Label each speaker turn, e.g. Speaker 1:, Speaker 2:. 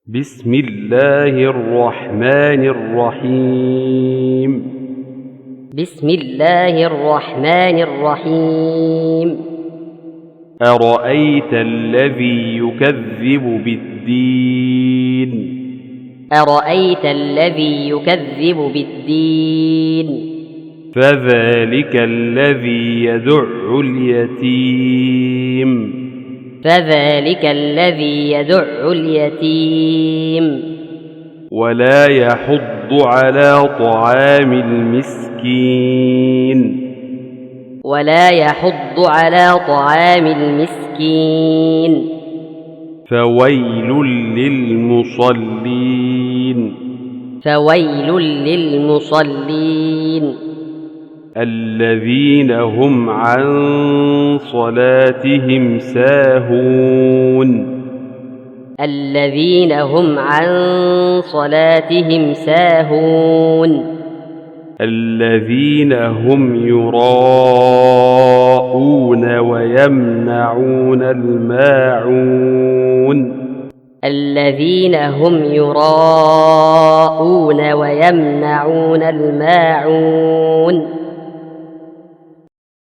Speaker 1: بسم الله الرحمن الرحيم.
Speaker 2: بسم الله الرحمن الرحيم.
Speaker 1: أرأيت الذي يكذب بالدين؟
Speaker 2: أرأيت الذي يكذب بالدين؟
Speaker 1: فذلك الذي يدع اليتيم.
Speaker 2: فذلك الذي يدع اليتيم
Speaker 1: ولا يحض على طعام المسكين.
Speaker 2: ولا يحض على طعام المسكين.
Speaker 1: فويل للمصلين.
Speaker 2: فويل للمصلين
Speaker 1: الذين هم عن صلاتهم ساهون.
Speaker 2: الذين هم عن صلاتهم ساهون.
Speaker 1: الذين هم يراءون ويمنعون الماعون.
Speaker 2: الذين هم يراءون ويمنعون الماعون